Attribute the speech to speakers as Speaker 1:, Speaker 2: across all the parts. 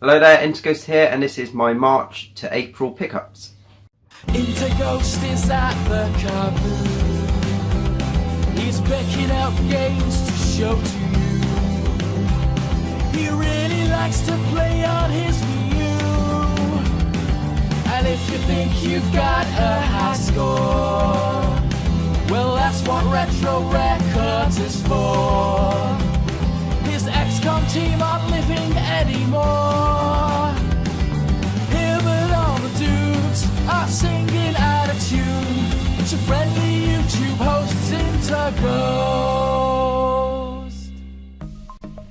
Speaker 1: Hello there, interghost here, and this is my March to April pickups.
Speaker 2: Interghost is at the caboose. He's picking up games to show to you. He really likes to play on his Wii U. And if you think you've got a high score, well, that's what Retro Records is for. His ex-con team aren't living anymore. Him and all the dudes are singing out of tune. It's your friendly YouTube hosts, interghost.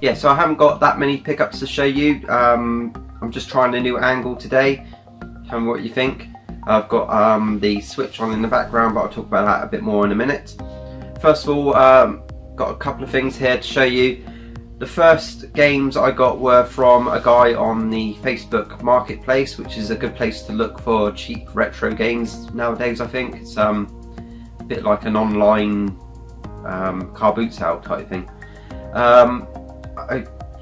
Speaker 1: Yeah, so I haven't got that many pickups to show you. I'm just trying a new angle today. Tell me what you think. I've got the Switch on in the background, but I'll talk about that a bit more in a minute. First of all, got a couple of things here to show you. The first games I got were from a guy on the Facebook Marketplace, which is a good place to look for cheap retro games nowadays. I think it's a bit like an online car boot sale type thing.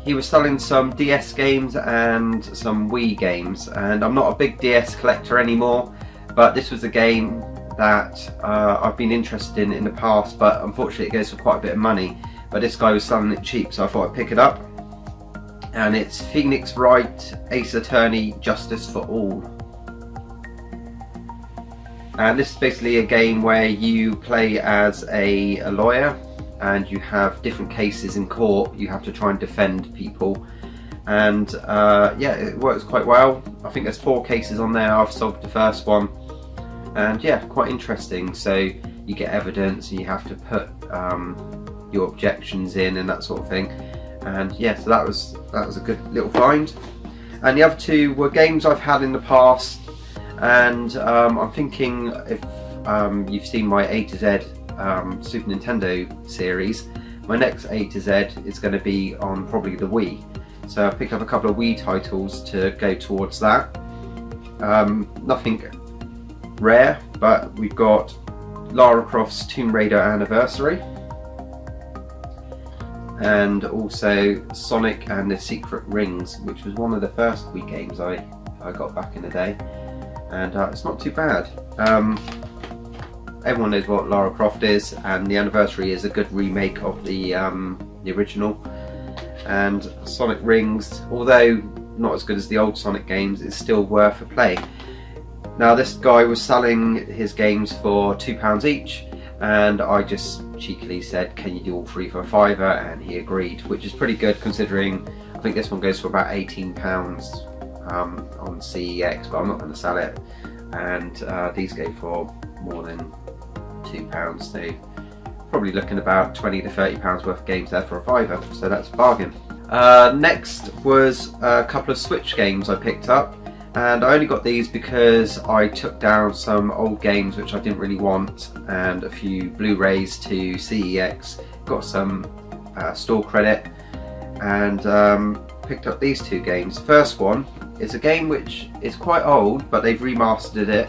Speaker 1: He was selling some DS games and some Wii games, and I'm not a big DS collector anymore, but this was a game that I've been interested in the past, but unfortunately it goes for quite a bit of money. But this guy was selling it cheap, so I thought I'd pick it up. And it's Phoenix Wright Ace Attorney Justice for All. And this is basically a game where you play as a lawyer, and you have different cases in court. You have to try and defend people. And yeah, it works quite well. I think there's 4 cases on there. I've solved the first one. And yeah, quite interesting. So you get evidence and you have to put your objections in and that sort of thing. And yeah, so that was a good little find. And the other 2 were games I've had in the past, and I'm thinking if you've seen my A to Z Super Nintendo series, my next A to Z is going to be on probably the Wii. So I picked up a couple of Wii titles to go towards that. Nothing rare, but we've got Lara Croft's Tomb Raider Anniversary, and also Sonic and the Secret Rings, which was one of the first Wii games I got back in the day, and it's not too bad. Everyone knows what Lara Croft is, and the Anniversary is a good remake of the original. And Sonic Rings, although not as good as the old Sonic games, is still worth a play. Now this guy was selling his games for £2 each, and I just cheekily said, can you do all 3 for a £5? And he agreed, which is pretty good considering I think this one goes for about £18 on CEX, but I'm not going to sell it. And these go for more than £2, so probably looking about £20 to £30 worth of games there for a £5, so that's a bargain. Next was a couple of Switch games I picked up, and I only got these because I took down some old games which I didn't really want, and a few Blu-rays to CEX, got some store credit, and picked up these 2 games. First one is a game which is quite old, but they've remastered it,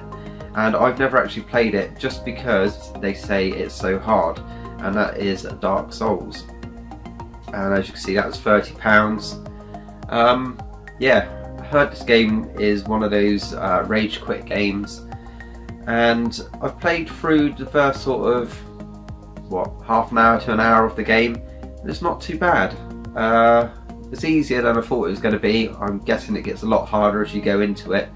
Speaker 1: and I've never actually played it just because they say it's so hard, and that is Dark Souls. And as you can see, that was £30. Yeah, I heard this game is one of those rage quit games, and I've played through the first sort of half an hour to an hour of the game, and it's not too bad. It's easier than I thought it was going to be. I'm guessing it gets a lot harder as you go into it,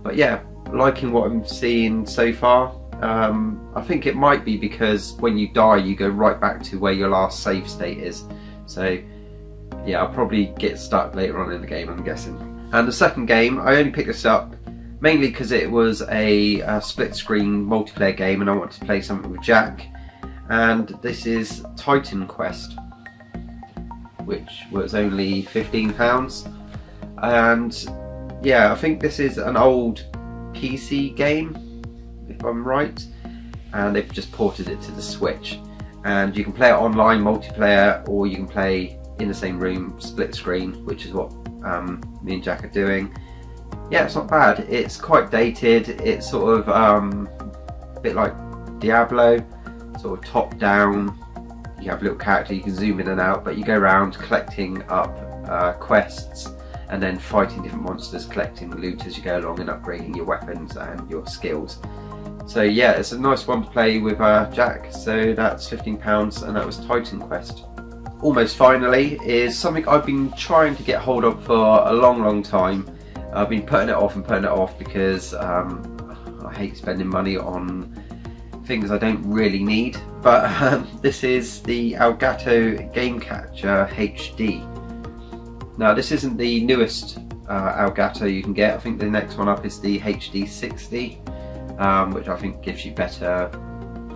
Speaker 1: but yeah, liking what I'm seeing so far. I think it might be because when you die you go right back to where your last save state is, so yeah, I'll probably get stuck later on in the game, I'm guessing. And the second game, I only picked this up mainly because it was a split screen multiplayer game and I wanted to play something with Jack, and this is Titan Quest, which was only £15. And yeah, I think this is an old PC game, if I'm right, and they've just ported it to the Switch, and you can play it online multiplayer, or you can play in the same room split screen, which is what me and Jack are doing. Yeah, it's not bad. It's quite dated. It's sort of a bit like Diablo, sort of top down. You have a little character, you can zoom in and out, but you go around collecting up quests, and then fighting different monsters, collecting loot as you go along and upgrading your weapons and your skills. So yeah, it's a nice one to play with Jack. So that's £15, and that was Titan Quest. Almost Finally is something I've been trying to get hold of for a long time. I've been putting it off because I hate spending money on things I don't really need. But this is the Elgato Game Catcher HD. Now this isn't the newest Elgato you can get. I think the next one up is the HD 60, which I think gives you better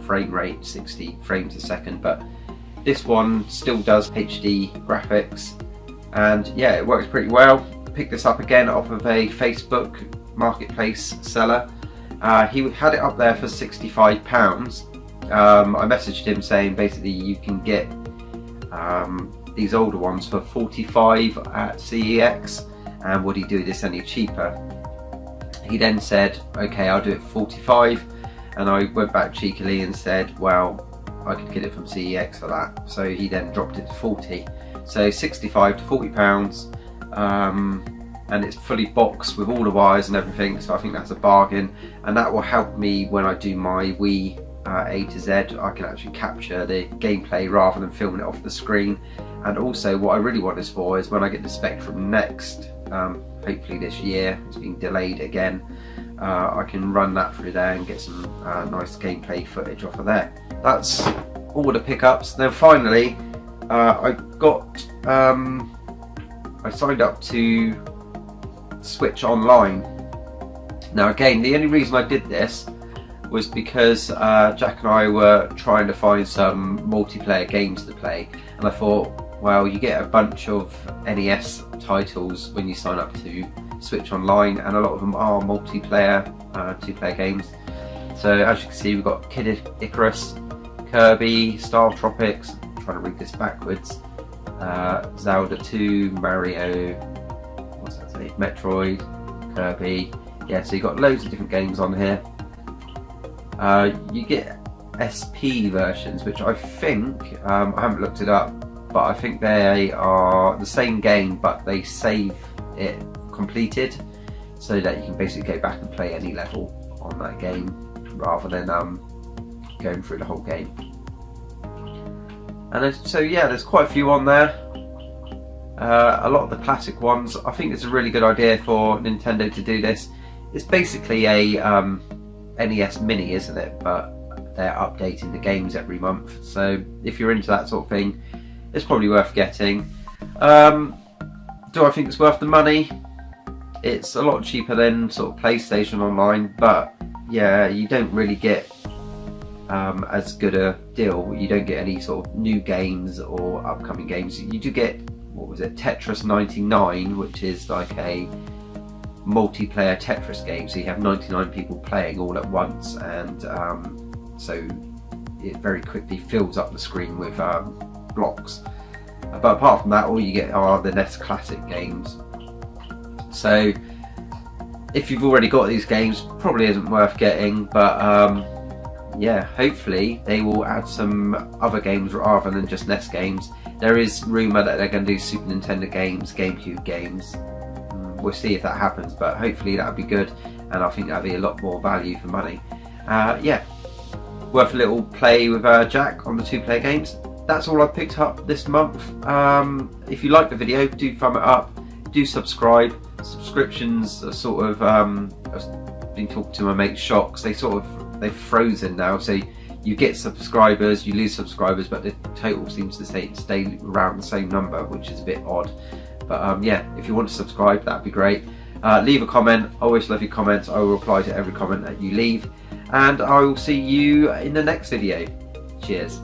Speaker 1: frame rate, 60 frames a second, but this one still does HD graphics, and yeah, it works pretty well. Picked this up again off of a Facebook marketplace seller. He had it up there for £65. I messaged him saying basically you can get these older ones for 45 at CEX, and would he do this any cheaper? He then said, okay, I'll do it for 45, and I went back cheekily and said, well, I could get it from CEX for that. So he then dropped it to 40. So 65 to £40, and it's fully boxed with all the wires and everything, so I think that's a bargain, and that will help me when I do my Wii A to Z. I can actually capture the gameplay rather than filming it off the screen. And also what I really want this for is when I get the Spectrum next, hopefully this year, it's been delayed again, I can run that through there and get some nice gameplay footage off of there. That's all the pickups. Now finally, I signed up to Switch Online. Now again, the only reason I did this was because Jack and I were trying to find some multiplayer games to play, and I thought, well, you get a bunch of NES titles when you sign up to Switch Online, and a lot of them are multiplayer, two-player games. So as you can see, we've got Kid Icarus, Kirby, Star Tropics, I'm trying to read this backwards, Zelda 2, Mario, what's that say, Metroid, Kirby. Yeah, so you've got loads of different games on here. You get SP versions, which I think, I haven't looked it up, but I think they are the same game, but they save it completed, so that you can basically go back and play any level on that game, rather than going through the whole game. And so yeah, there's quite a few on there. A lot of the classic ones. I think it's a really good idea for Nintendo to do this. It's basically a NES Mini, isn't it? But they're updating the games every month. So if you're into that sort of thing, it's probably worth getting. Do I think it's worth the money? It's a lot cheaper than sort of PlayStation Online, but yeah, you don't really get as good a deal. You don't get any sort of new games or upcoming games. You do get, what was it, Tetris 99, which is like a multiplayer Tetris game, so you have 99 people playing all at once, and so it very quickly fills up the screen with blocks. But apart from that, all you get are the NES Classic games. So if you've already got these games, probably isn't worth getting, but yeah, hopefully they will add some other games rather than just NES games. There is rumour that they're going to do Super Nintendo games, GameCube games. We'll see if that happens, but hopefully that would be good, and I think that would be a lot more value for money. Yeah, worth a little play with Jack on the two-player games. That's all I've picked up this month. If you like the video, do thumb it up, do subscribe. Subscriptions are sort of, I've been talking to my mate Shocks, they've frozen now, so you get subscribers, you lose subscribers, but the total seems to stay around the same number, which is a bit odd. But yeah, if you want to subscribe, that'd be great. Leave a comment. I always love your comments. I will reply to every comment that you leave, and I will see you in the next video. Cheers.